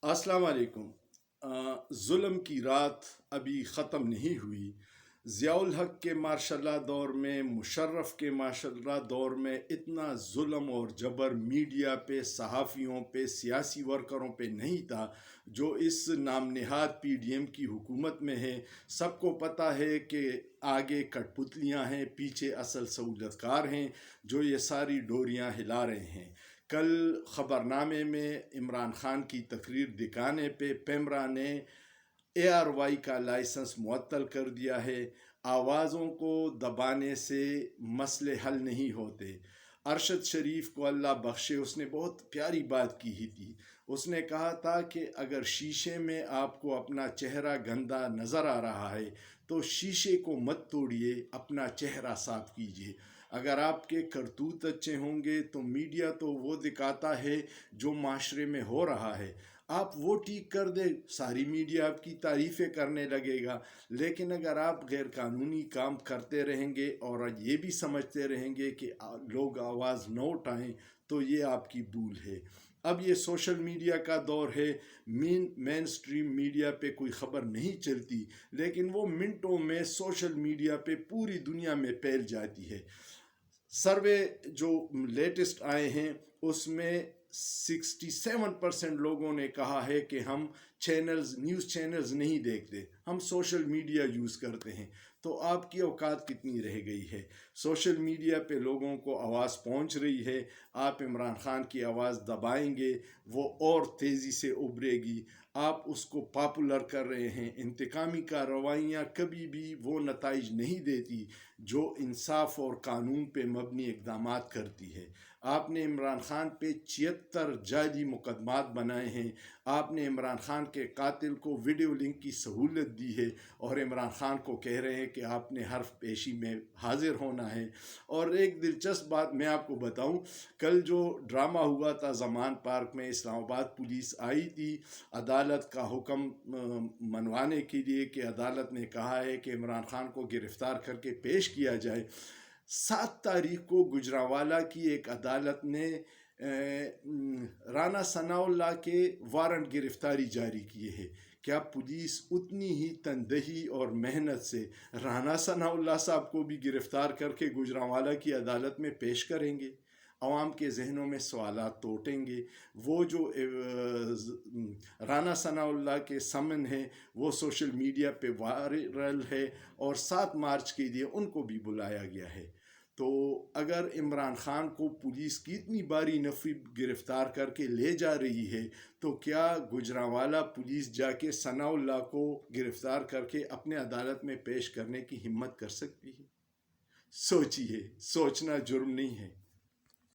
अस्सलाम वालेकुम। ज़ुल्म की रात अभी ख़त्म नहीं हुई। ज़ियाउल हक़ के मार्शल दौर में, मुशर्रफ के मार्शल दौर में इतना ज़ुल्म और जबर मीडिया पे, सहाफ़ियों पे, सियासी वर्करों पे नहीं था जो इस नाम नहाद PDM की हुकूमत में है। सबको पता है कि आगे कठपुतलियाँ हैं, पीछे असल सहूलतकार हैं जो ये सारी डोरियाँ हिला रहे हैं। कल ख़बरनामे में इमरान खान की तकरीर दिखाने पे पेमरा ने ARY का लाइसेंस मुअत्तल कर दिया है। आवाज़ों को दबाने से मसले हल नहीं होते। अरशद शरीफ को अल्लाह बख्शे, उसने बहुत प्यारी बात की ही थी। उसने कहा था कि अगर शीशे में आपको अपना चेहरा गंदा नज़र आ रहा है तो शीशे को मत तोड़िए, अपना चेहरा साफ कीजिए। अगर आपके करतूत अच्छे होंगे तो मीडिया तो वो दिखाता है जो माशरे में हो रहा है, आप वो ठीक कर दे, सारी मीडिया आपकी तारीफ़ें करने लगेगा। लेकिन अगर आप गैर कानूनी काम करते रहेंगे और ये भी समझते रहेंगे कि लोग आवाज़ न उठाएं तो ये आपकी भूल है। अब ये सोशल मीडिया का दौर है। मेन स्ट्रीम मीडिया पे कोई ख़बर नहीं चलती, लेकिन वो मिनटों में सोशल मीडिया पे पूरी दुनिया में फैल जाती है। सर्वे जो लेटेस्ट आए हैं उसमें 67% लोगों ने कहा है कि हम न्यूज़ चैनल्स नहीं देखते, हम सोशल मीडिया यूज़ करते हैं। तो आपकी औकात कितनी रह गई है? सोशल मीडिया पे लोगों को आवाज़ पहुंच रही है। आप इमरान खान की आवाज़ दबाएंगे, वो और तेज़ी से उभरेगी। आप उसको पॉपुलर कर रहे हैं। इंतकामी कार्रवाइयाँ कभी भी वो नताइज नहीं देती जो इंसाफ और कानून पे मबनी इक़दामात करती है। आपने इमरान खान पे 76 जाली मुकदमात बनाए हैं। आपने इमरान खान के कातिल को वीडियो लिंक की सहूलत दी है और इमरान खान को कह रहे हैं कि आपने हर्फ पेशी में हाजिर होना है। और एक दिलचस्प बात मैं आपको बताऊं, कल जो ड्रामा हुआ था ज़मान पार्क में, इस्लामाबाद पुलिस आई थी अदालत का हुक्म मनवाने के लिए कि अदालत ने कहा है कि इमरान खान को गिरफ़्तार करके पेश किया जाए। 7 तारीख को गुजरांवाला की एक अदालत ने राना सनाउल्लाह के वारंट गिरफ्तारी जारी किए हैं। क्या पुलिस उतनी ही तनदही और मेहनत से राना सनाउल्लाह साहब को भी गिरफ्तार करके गुजरांवाला की अदालत में पेश करेंगे? आवाम के जहनों में सवालात तो उठेंगे। वो जो राना सनाउल्लाह के समन है वो सोशल मीडिया पे वायरल है और 7 मार्च के लिए उनको भी बुलाया गया है। तो अगर इमरान खान को पुलिस की इतनी बारी नफ़ी गिरफ़्तार करके ले जा रही है तो क्या गुजरांवाला पुलिस जाके सनाउल्लाह को गिरफ़्तार करके अपने अदालत में पेश करने की हिम्मत कर सकती है? सोचिए, सोचना जुर्म नहीं है।